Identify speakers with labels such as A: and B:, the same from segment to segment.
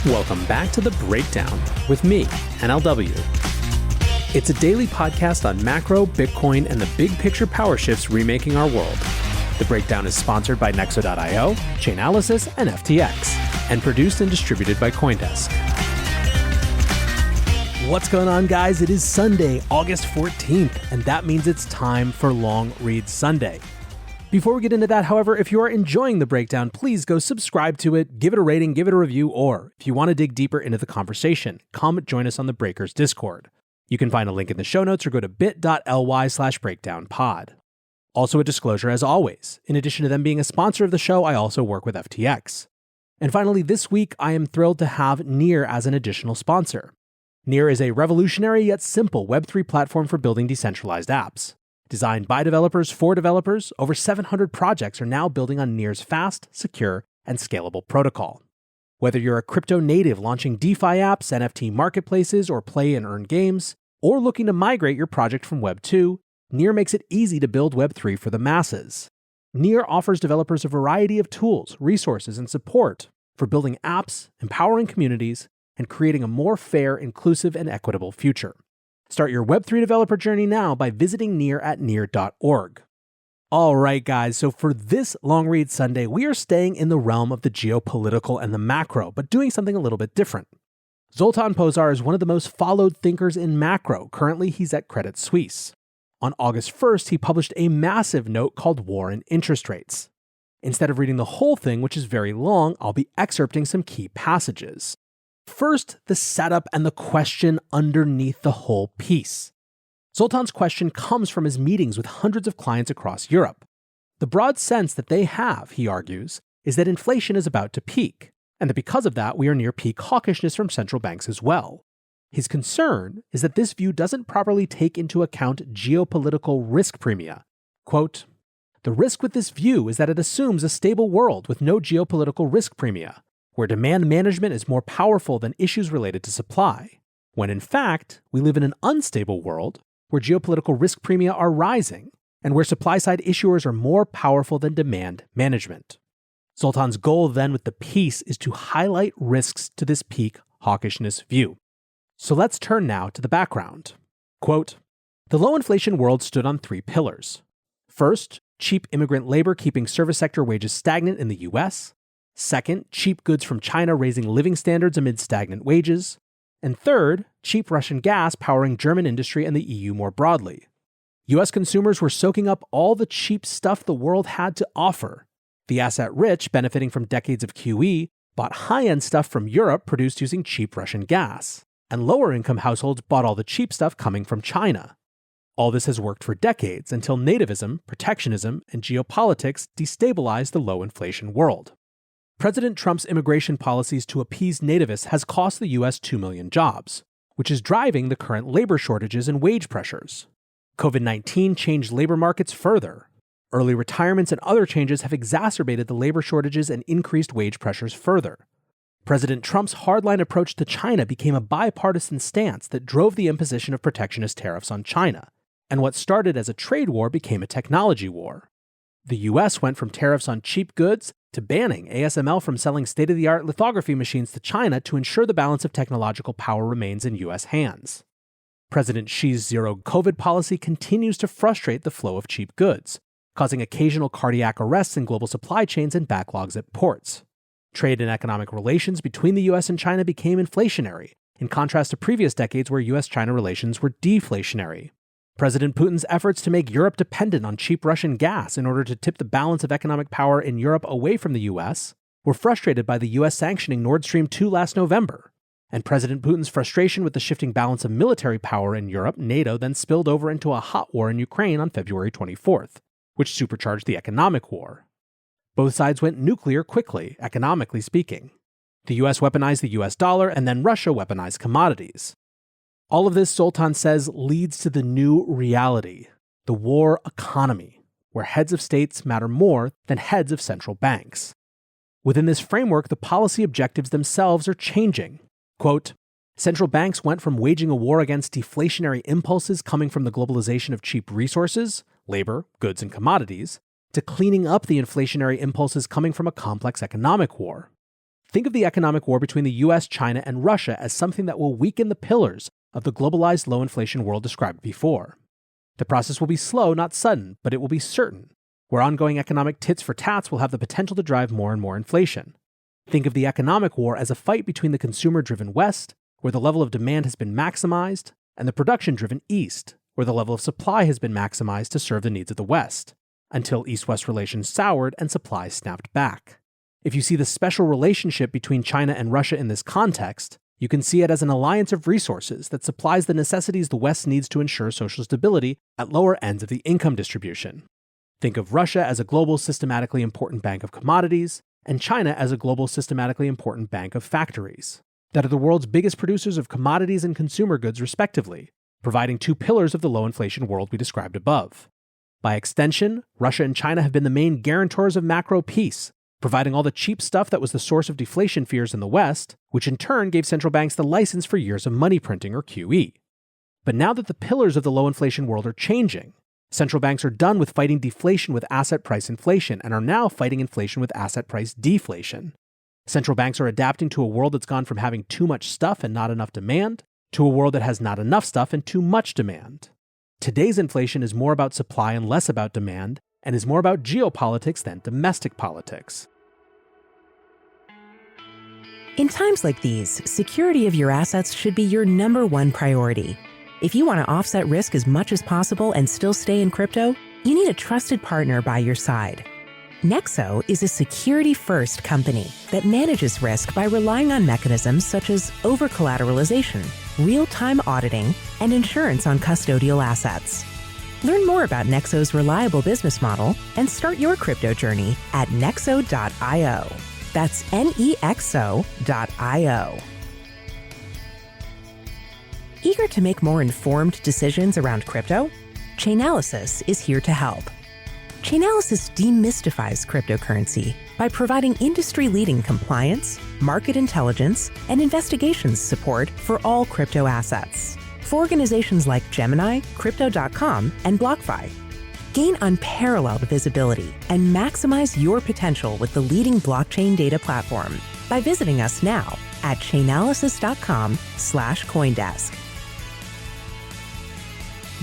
A: Welcome back to The Breakdown with me, NLW. It's a daily podcast on macro, Bitcoin, and the big picture power shifts remaking our world. The Breakdown is sponsored by Nexo.io, Chainalysis, and FTX, and produced and distributed by CoinDesk. What's going on, guys? It is Sunday, August 14th, and that means it's time for Long Read Sunday. Before we get into that, however, if you are enjoying The Breakdown, please go subscribe to it, give it a rating, give it a review, or if you want to dig deeper into the conversation, come join us on the Breakers Discord. You can find a link in the show notes or go to bit.ly/breakdownpod. Also a disclosure as always, in addition to them being a sponsor of the show, I also work with FTX. And finally, this week, I am thrilled to have Near as an additional sponsor. Near is a revolutionary yet simple Web3 platform for building decentralized apps. Designed by developers for developers, over 700 projects are now building on Near's fast, secure, and scalable protocol. Whether you're a crypto native launching DeFi apps, NFT marketplaces, or play and earn games, or looking to migrate your project from Web 2, Near makes it easy to build Web 3 for the masses. Near offers developers a variety of tools, resources, and support for building apps, empowering communities, and creating a more fair, inclusive, and equitable future. Start your Web3 developer journey now by visiting Near at near.org. All right, guys, so for this Long Read Sunday, we are staying in the realm of the geopolitical and the macro, but doing something a little bit different. Zoltan Pozsar is one of the most followed thinkers in macro. Currently, he's at Credit Suisse. On August 1st, he published a massive note called War and Interest Rates. Instead of reading the whole thing, which is very long, I'll be excerpting some key passages. First, the setup and the question underneath the whole piece. Zoltan's question comes from his meetings with hundreds of clients across Europe. The broad sense that they have, he argues, is that inflation is about to peak, and that because of that, we are near peak hawkishness from central banks as well. His concern is that this view doesn't properly take into account geopolitical risk premia. Quote, "The risk with this view is that it assumes a stable world with no geopolitical risk premia, where demand management is more powerful than issues related to supply, when in fact, we live in an unstable world where geopolitical risk premia are rising and where supply-side issuers are more powerful than demand management." Zoltan's goal then with the piece is to highlight risks to this peak hawkishness view. So let's turn now to the background. Quote, "The low inflation world stood on three pillars. First, cheap immigrant labor keeping service sector wages stagnant in the US. Second, cheap goods from China raising living standards amid stagnant wages. And third, cheap Russian gas powering German industry and the EU more broadly. US consumers were soaking up all the cheap stuff the world had to offer. The asset-rich, benefiting from decades of QE, bought high-end stuff from Europe produced using cheap Russian gas. And lower-income households bought all the cheap stuff coming from China. All this has worked for decades until nativism, protectionism, and geopolitics destabilized the low-inflation world. President Trump's immigration policies to appease nativists has cost the US 2 million jobs, which is driving the current labor shortages and wage pressures. COVID-19 changed labor markets further. Early retirements and other changes have exacerbated the labor shortages and increased wage pressures further. President Trump's hardline approach to China became a bipartisan stance that drove the imposition of protectionist tariffs on China, and what started as a trade war became a technology war. The US went from tariffs on cheap goods to banning ASML from selling state-of-the-art lithography machines to China to ensure the balance of technological power remains in US hands. President Xi's zero-COVID policy continues to frustrate the flow of cheap goods, causing occasional cardiac arrests in global supply chains and backlogs at ports. Trade and economic relations between the US and China became inflationary, in contrast to previous decades where US-China relations were deflationary. President Putin's efforts to make Europe dependent on cheap Russian gas in order to tip the balance of economic power in Europe away from the US were frustrated by the US sanctioning Nord Stream 2 last November. And President Putin's frustration with the shifting balance of military power in Europe, NATO, then spilled over into a hot war in Ukraine on February 24th, which supercharged the economic war. Both sides went nuclear quickly, economically speaking. The US weaponized the US dollar, and then Russia weaponized commodities. All of this, Zoltan says, leads to the new reality, the war economy, where heads of states matter more than heads of central banks. Within this framework, the policy objectives themselves are changing. Quote, "Central banks went from waging a war against deflationary impulses coming from the globalization of cheap resources, labor, goods, and commodities, to cleaning up the inflationary impulses coming from a complex economic war. Think of the economic war between the US, China, and Russia as something that will weaken the pillars of the globalized low inflation world described before. The process will be slow, not sudden, but it will be certain, where ongoing economic tits for tats will have the potential to drive more and more inflation. Think of the economic war as a fight between the consumer-driven West, where the level of demand has been maximized, and the production-driven East, where the level of supply has been maximized to serve the needs of the West, until East-West relations soured and supply snapped back. If you see the special relationship between China and Russia in this context, you can see it as an alliance of resources that supplies the necessities the West needs to ensure social stability at lower ends of the income distribution. Think of Russia as a global systematically important bank of commodities, and China as a global systematically important bank of factories, that are the world's biggest producers of commodities and consumer goods respectively, providing two pillars of the low inflation world we described above. By extension, Russia and China have been the main guarantors of macro peace, providing all the cheap stuff that was the source of deflation fears in the West, which in turn gave central banks the license for years of money printing or QE. But now that the pillars of the low inflation world are changing, central banks are done with fighting deflation with asset price inflation and are now fighting inflation with asset price deflation. Central banks are adapting to a world that's gone from having too much stuff and not enough demand to a world that has not enough stuff and too much demand. Today's inflation is more about supply and less about demand, and is more about geopolitics than domestic politics.
B: In times like these, security of your assets should be your number one priority. If you want to offset risk as much as possible and still stay in crypto, you need a trusted partner by your side. Nexo is a security-first company that manages risk by relying on mechanisms such as over-collateralization, real-time auditing, and insurance on custodial assets. Learn more about Nexo's reliable business model and start your crypto journey at nexo.io. That's nexo.io. Eager to make more informed decisions around crypto? Chainalysis is here to help. Chainalysis demystifies cryptocurrency by providing industry-leading compliance, market intelligence, and investigations support for all crypto assets for organizations like Gemini, Crypto.com, and BlockFi. Gain unparalleled visibility and maximize your potential with the leading blockchain data platform by visiting us now at chainalysis.com/Coindesk.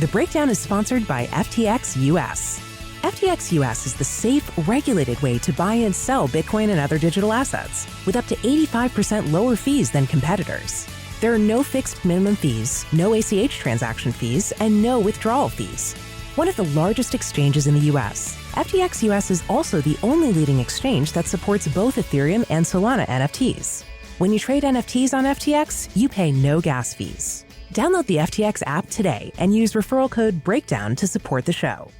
B: The breakdown is sponsored by FTX US. FTX US is the safe, regulated way to buy and sell Bitcoin and other digital assets, with up to 85% lower fees than competitors. There are no fixed minimum fees, no ACH transaction fees, and no withdrawal fees. One of the largest exchanges in the US, FTX US is also the only leading exchange that supports both Ethereum and Solana NFTs. When you trade NFTs on FTX, you pay no gas fees. Download the FTX app today and use referral code BREAKDOWN to support the show.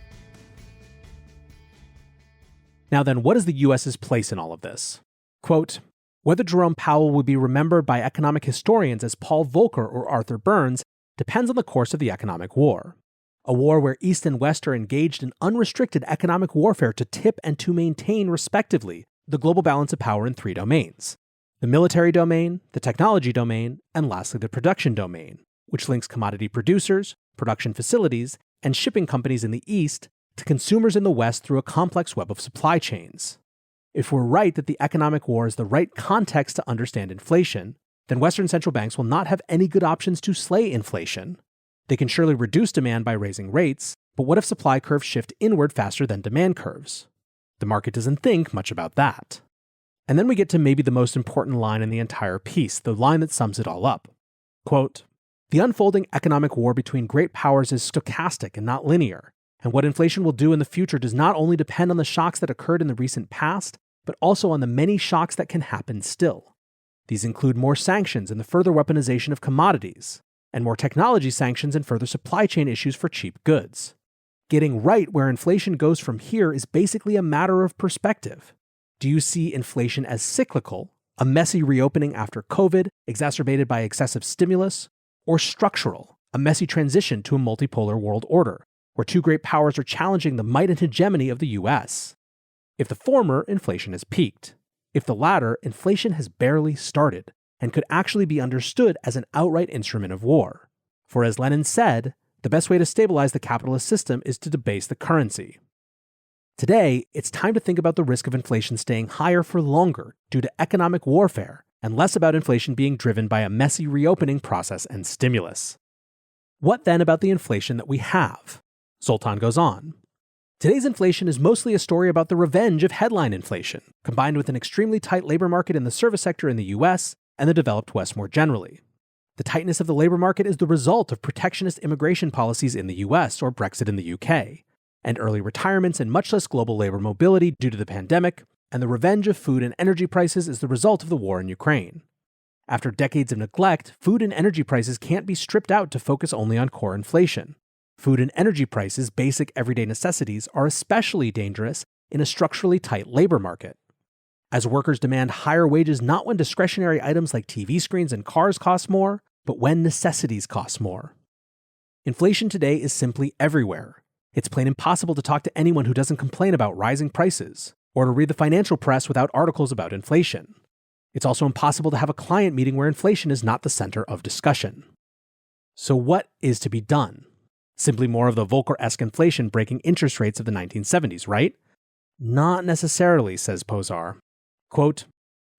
A: Now then, what is the US's place in all of this? Quote, whether Jerome Powell will be remembered by economic historians as Paul Volcker or Arthur Burns depends on the course of the economic war. A war where East and West are engaged in unrestricted economic warfare to tip and to maintain, respectively, the global balance of power in three domains: the military domain, the technology domain, and lastly the production domain, which links commodity producers, production facilities, and shipping companies in the East to consumers in the West through a complex web of supply chains. If we're right that the economic war is the right context to understand inflation, then Western central banks will not have any good options to slay inflation. They can surely reduce demand by raising rates, but what if supply curves shift inward faster than demand curves? The market doesn't think much about that. And then we get to maybe the most important line in the entire piece, the line that sums it all up. Quote, the unfolding economic war between great powers is stochastic and not linear, and what inflation will do in the future does not only depend on the shocks that occurred in the recent past, but also on the many shocks that can happen still. These include more sanctions and the further weaponization of commodities, and more technology sanctions and further supply chain issues for cheap goods. Getting right where inflation goes from here is basically a matter of perspective. Do you see inflation as cyclical, a messy reopening after COVID, exacerbated by excessive stimulus, or structural, a messy transition to a multipolar world order, where two great powers are challenging the might and hegemony of the US? If the former, inflation has peaked. If the latter, inflation has barely started and could actually be understood as an outright instrument of war. For as Lenin said, the best way to stabilize the capitalist system is to debase the currency. Today, it's time to think about the risk of inflation staying higher for longer due to economic warfare, and less about inflation being driven by a messy reopening process and stimulus. What then about the inflation that we have? Zoltan goes on. Today's inflation is mostly a story about the revenge of headline inflation, combined with an extremely tight labor market in the service sector in the US and the developed West more generally. The tightness of the labor market is the result of protectionist immigration policies in the US or Brexit in the UK, and early retirements and much less global labor mobility due to the pandemic, and the revenge of food and energy prices is the result of the war in Ukraine. After decades of neglect, food and energy prices can't be stripped out to focus only on core inflation. Food and energy prices, basic everyday necessities, are especially dangerous in a structurally tight labor market. As workers demand higher wages not when discretionary items like TV screens and cars cost more, but when necessities cost more. Inflation today is simply everywhere. It's plain impossible to talk to anyone who doesn't complain about rising prices, or to read the financial press without articles about inflation. It's also impossible to have a client meeting where inflation is not the center of discussion. So what is to be done? Simply more of the Volcker-esque inflation breaking interest rates of the 1970s, right? Not necessarily, says Pozsar. Quote,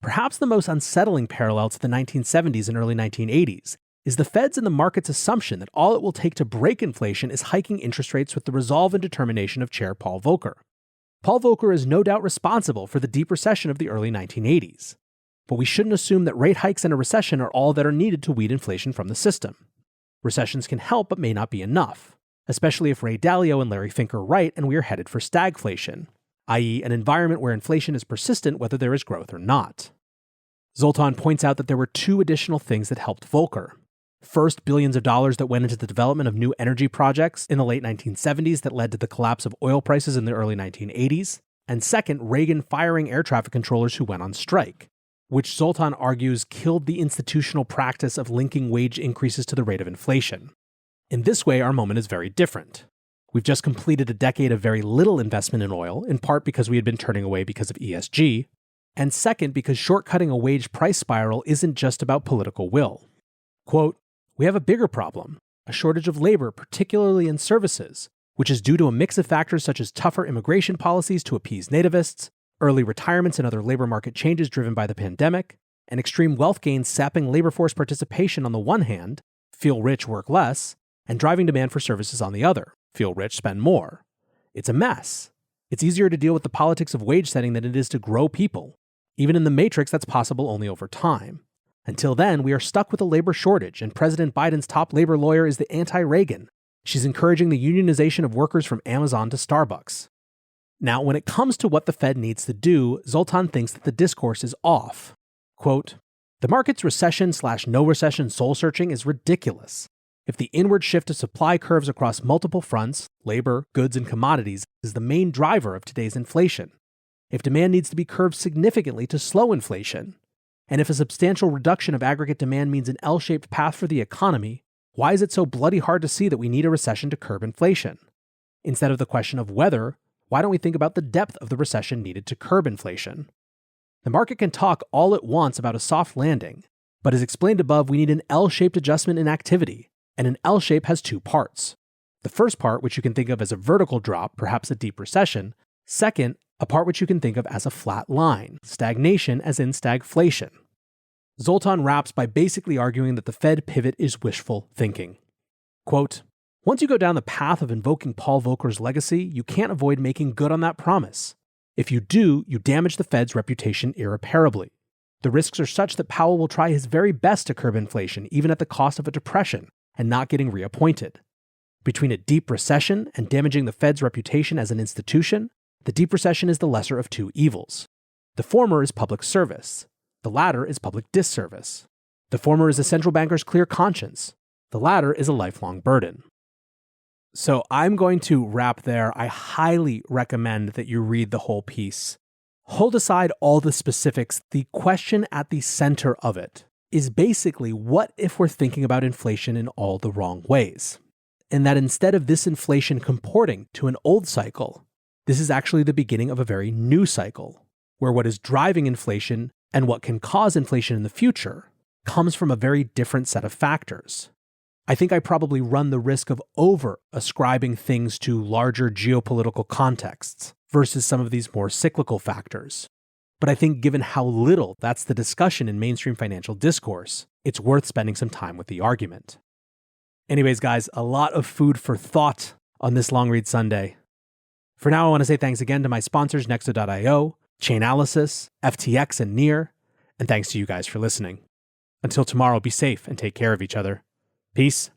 A: perhaps the most unsettling parallel to the 1970s and early 1980s is the Fed's and the market's assumption that all it will take to break inflation is hiking interest rates with the resolve and determination of Chair Paul Volcker. Paul Volcker is no doubt responsible for the deep recession of the early 1980s. But we shouldn't assume that rate hikes and a recession are all that are needed to weed inflation from the system. Recessions can help but may not be enough, especially if Ray Dalio and Larry Fink are right and we are headed for stagflation, i.e. an environment where inflation is persistent whether there is growth or not. Zoltan points out that there were two additional things that helped Volcker. First, billions of dollars that went into the development of new energy projects in the late 1970s that led to the collapse of oil prices in the early 1980s. And second, Reagan firing air traffic controllers who went on strike, which Zoltan argues killed the institutional practice of linking wage increases to the rate of inflation. In this way, our moment is very different. We've just completed a decade of very little investment in oil, in part because we had been turning away because of ESG, and second, because shortcutting a wage price spiral isn't just about political will. Quote, we have a bigger problem, a shortage of labor, particularly in services, which is due to a mix of factors such as tougher immigration policies to appease nativists, early retirements and other labor market changes driven by the pandemic, and extreme wealth gains sapping labor force participation on the one hand, feel rich, work less, and driving demand for services on the other, feel rich, spend more. It's a mess. It's easier to deal with the politics of wage setting than it is to grow people. Even in the matrix, that's possible only over time. Until then, we are stuck with a labor shortage, and President Biden's top labor lawyer is the anti-Reagan. She's encouraging the unionization of workers from Amazon to Starbucks. Now, when it comes to what the Fed needs to do, Zoltan thinks that the discourse is off. Quote, the market's recession/no recession soul searching is ridiculous. If the inward shift of supply curves across multiple fronts, labor, goods, and commodities, is the main driver of today's inflation, if demand needs to be curbed significantly to slow inflation, and if a substantial reduction of aggregate demand means an L-shaped path for the economy, why is it so bloody hard to see that we need a recession to curb inflation? Instead of the question of whether, why don't we think about the depth of the recession needed to curb inflation? The market can talk all it wants about a soft landing, but as explained above, we need an L-shaped adjustment in activity, and an L shape has two parts. The first part, which you can think of as a vertical drop, perhaps a deep recession. Second, a part which you can think of as a flat line, stagnation as in stagflation. Zoltan wraps by basically arguing that the Fed pivot is wishful thinking. Quote, once you go down the path of invoking Paul Volcker's legacy, you can't avoid making good on that promise. If you do, you damage the Fed's reputation irreparably. The risks are such that Powell will try his very best to curb inflation, even at the cost of a depression, and not getting reappointed. Between a deep recession and damaging the Fed's reputation as an institution, the deep recession is the lesser of two evils. The former is public service. The latter is public disservice. The former is a central banker's clear conscience. The latter is a lifelong burden. So I'm going to wrap there. I highly recommend that you read the whole piece. Hold aside all the specifics. The question at the center of it is basically, what if we're thinking about inflation in all the wrong ways? And that instead of this inflation comporting to an old cycle, this is actually the beginning of a very new cycle, where what is driving inflation and what can cause inflation in the future comes from a very different set of factors. I think I probably run the risk of over-ascribing things to larger geopolitical contexts, versus some of these more cyclical factors. But I think given how little that's the discussion in mainstream financial discourse, it's worth spending some time with the argument. Anyways, guys, a lot of food for thought on this Long Read Sunday. For now, I want to say thanks again to my sponsors, Nexo.io, Chainalysis, FTX, and Near, and thanks to you guys for listening. Until tomorrow, be safe and take care of each other. Peace.